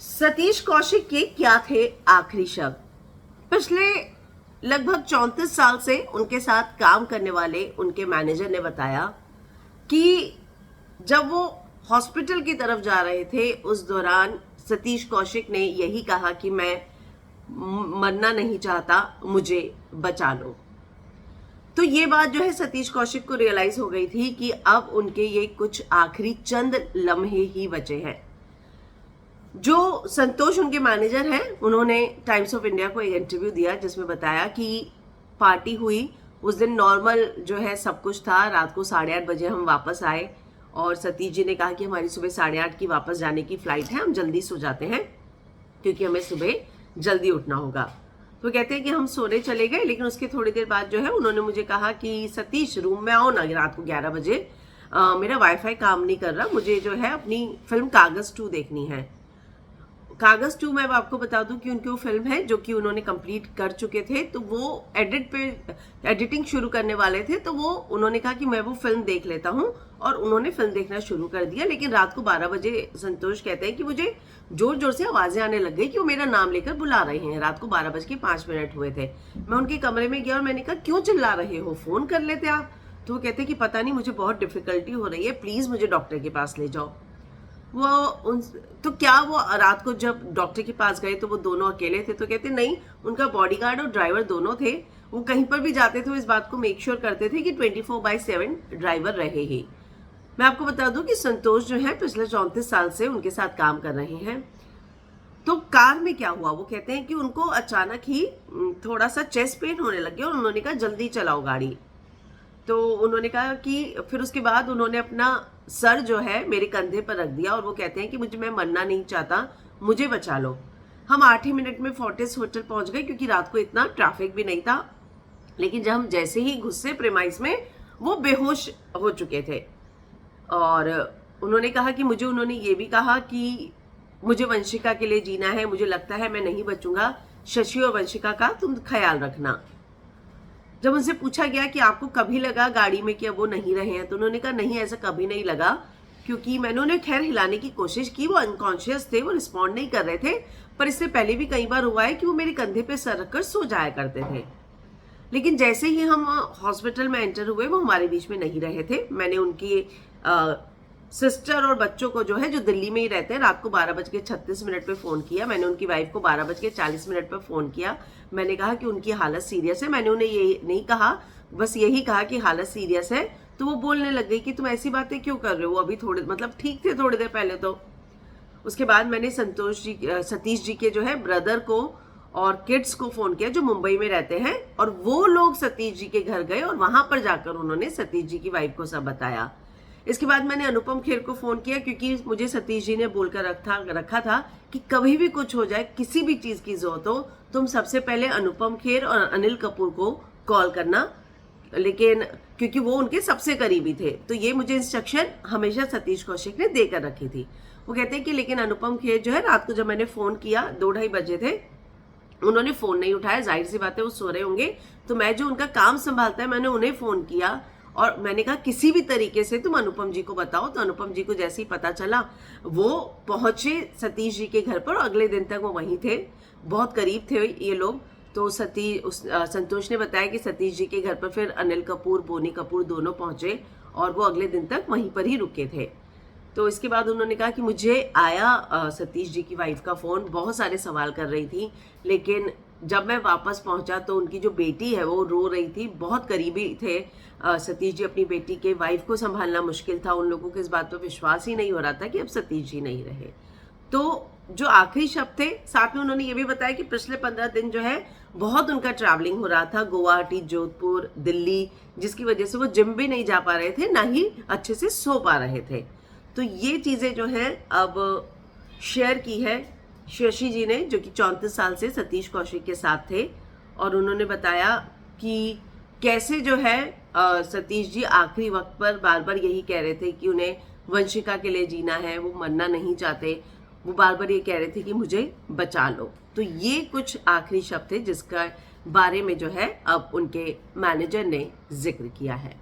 सतीश कौशिक के क्या थे आखिरी शब्द। पिछले लगभग 34 साल से उनके साथ काम करने वाले उनके मैनेजर ने बताया कि जब वो हॉस्पिटल की तरफ जा रहे थे उस दौरान सतीश कौशिक ने यही कहा कि मैं मरना नहीं चाहता, मुझे बचा लो। तो ये बात जो है सतीश कौशिक को रियलाइज हो गई थी कि अब उनके ये कुछ आखिरी चंद लम्हे ही बचे हैं। जो संतोष उनके मैनेजर हैं, उन्होंने टाइम्स ऑफ इंडिया को एक इंटरव्यू दिया जिसमें बताया कि पार्टी हुई उस दिन, नॉर्मल जो है सब कुछ था। रात को 8:30 बजे हम वापस आए और सतीश जी ने कहा कि हमारी सुबह 8:30 की वापस जाने की फ्लाइट है, हम जल्दी सो जाते हैं क्योंकि हमें सुबह जल्दी उठना होगा। तो कहते हैं कि हम सोने चले गए, लेकिन उसके थोड़ी देर बाद जो है उन्होंने मुझे कहा कि सतीश रूम में आओ ना, रात को 11 बजे मेरा वाईफाई काम नहीं कर रहा, मुझे जो है अपनी फिल्म कागज 2 देखनी है। कागज 2 मैं आपको बता दूं कि उनकी वो फिल्म है जो कि उन्होंने कंप्लीट कर चुके थे, तो वो एडिटिंग शुरू करने वाले थे। तो वो उन्होंने कहा कि मैं वो फिल्म देख लेता हूं और उन्होंने फिल्म देखना शुरू कर दिया। लेकिन रात को 12 बजे संतोष कहते हैं कि मुझे जोर जोर से आवाजें आने लग गई कि वो मेरा नाम लेकर बुला रहे हैं। रात को 12:05 हुए थे। मैं उनके कमरे में गया और मैंने कहा क्यों चिल्ला रहे हो, फोन कर लेते आप। तो वो कहते हैं कि पता नहीं, मुझे बहुत डिफिकल्टी हो रही है, प्लीज मुझे डॉक्टर के पास ले जाओ। तो क्या वो रात को जब डॉक्टर के पास गए तो वो दोनों अकेले थे? तो कहते नहीं, उनका बॉडीगार्ड और ड्राइवर दोनों थे। वो कहीं पर भी जाते थे वो इस बात को मेक श्योर करते थे कि 24/7 ड्राइवर रहे ही। मैं आपको बता दूं कि संतोष जो है पिछले 34 साल से उनके साथ काम कर रहे हैं। तो कार में क्या हुआ, वो कहते हैं कि उनको अचानक ही थोड़ा सा चेस्ट पेन होने लग गया और उन्होंने कहा जल्दी चलाओ गाड़ी। तो उन्होंने कहा कि फिर उसके बाद उन्होंने अपना सर जो है मेरे कंधे पर रख दिया और वो कहते हैं कि मैं मरना नहीं चाहता, मुझे बचा लो। हम 8 ही मिनट में फोर्टिस होटल पहुंच गए क्योंकि रात को इतना ट्रैफिक भी नहीं था। लेकिन जब हम जैसे ही घुसे प्रेमाइस में, वो बेहोश हो चुके थे। और उन्होंने कहा कि उन्होंने ये भी कहा कि मुझे वंशिका के लिए जीना है, मुझे लगता है मैं नहीं बचूंगा, शशि और वंशिका का तुम ख्याल रखना। जब उनसे पूछा गया कि आपको कभी लगा गाड़ी में कि अब वो नहीं रहे हैं, तो उन्होंने कहा नहीं, ऐसा कभी नहीं लगा, क्योंकि मैंने उन्हें खैर हिलाने की कोशिश की, वो अनकॉन्शियस थे, वो रिस्पॉन्ड नहीं कर रहे थे। पर इससे पहले भी कई बार हुआ है कि वो मेरे कंधे पे सर रखकर सो जाया करते थे। लेकिन जैसे ही हम हॉस्पिटल में एंटर हुए वो हमारे बीच में नहीं रहे थे। मैंने उनकी सिस्टर और बच्चों को जो है, जो दिल्ली में ही रहते हैं, रात को 12:36 पे फोन किया। मैंने उनकी वाइफ को 12:40 पे फोन किया। मैंने कहा कि उनकी हालत सीरियस है। मैंने उन्हें ये नहीं कहा, बस यही कहा कि हालत सीरियस है। तो वो बोलने लग गई कि तुम ऐसी बातें क्यों कर रहे हो, अभी थोड़े ठीक थे थोड़ी देर पहले। तो उसके बाद मैंने सतीश जी के जो है ब्रदर को और किड्स को फोन किया जो मुंबई में रहते हैं, और वो लोग सतीश जी के घर गए और वहां पर जाकर उन्होंने सतीश जी की वाइफ को सब बताया। इसके बाद मैंने अनुपम खेर को फोन किया क्योंकि मुझे सतीश जी ने बोलकर रखा था कि कभी भी कुछ हो जाए, किसी भी चीज की जरूरत हो, तुम सबसे पहले अनुपम खेर और अनिल कपूर को कॉल करना। लेकिन क्योंकि वो उनके सबसे करीबी थे, तो ये मुझे इंस्ट्रक्शन हमेशा सतीश कौशिक ने देकर रखी थी। वो कहते हैं कि लेकिन अनुपम खेर जो है, रात को जब मैंने फोन किया 2-2:30 बजे थे, उन्होंने फोन नहीं उठाया। जाहिर सी बात है वो सो रहे होंगे। तो मैं जो उनका काम संभालता है, मैंने उन्हें फोन किया और मैंने कहा किसी भी तरीके से तुम अनुपम जी को बताओ। तो अनुपम जी को जैसे ही पता चला, वो पहुंचे सतीश जी के घर पर और अगले दिन तक वो वहीं थे, बहुत करीब थे ये लोग। तो संतोष ने बताया कि सतीश जी के घर पर फिर अनिल कपूर, बोनी कपूर दोनों पहुंचे और वो अगले दिन तक वहीं पर ही रुके थे। तो इसके बाद उन्होंने कहा कि मुझे आया सतीश जी की वाइफ का फोन, बहुत सारे सवाल कर रही थी। लेकिन जब मैं वापस पहुंचा तो उनकी जो बेटी है वो रो रही थी, बहुत करीबी थे सतीश जी अपनी बेटी के। वाइफ को संभालना मुश्किल था, उन लोगों को इस बात पर विश्वास ही नहीं हो रहा था कि अब सतीश जी नहीं रहे। तो जो आखिरी शब्द थे, साथ में उन्होंने ये भी बताया कि पिछले 15 दिन जो है बहुत उनका ट्रैवलिंग हो रहा था, गुवाहाटी, जोधपुर, दिल्ली, जिसकी वजह से वो जिम भी नहीं जा पा रहे थे, ना ही अच्छे से सो पा रहे थे। तो ये चीजें जो है अब शेयर की है शशि जी ने, जो कि 34 साल से सतीश कौशिक के साथ थे। और उन्होंने बताया कि कैसे जो है सतीश जी आखिरी वक्त पर बार बार यही कह रहे थे कि उन्हें वंशिका के लिए जीना है, वो मरना नहीं चाहते। वो बार बार ये कह रहे थे कि मुझे बचा लो। तो ये कुछ आखिरी शब्द थे जिसका बारे में जो है अब उनके मैनेजर ने जिक्र किया है।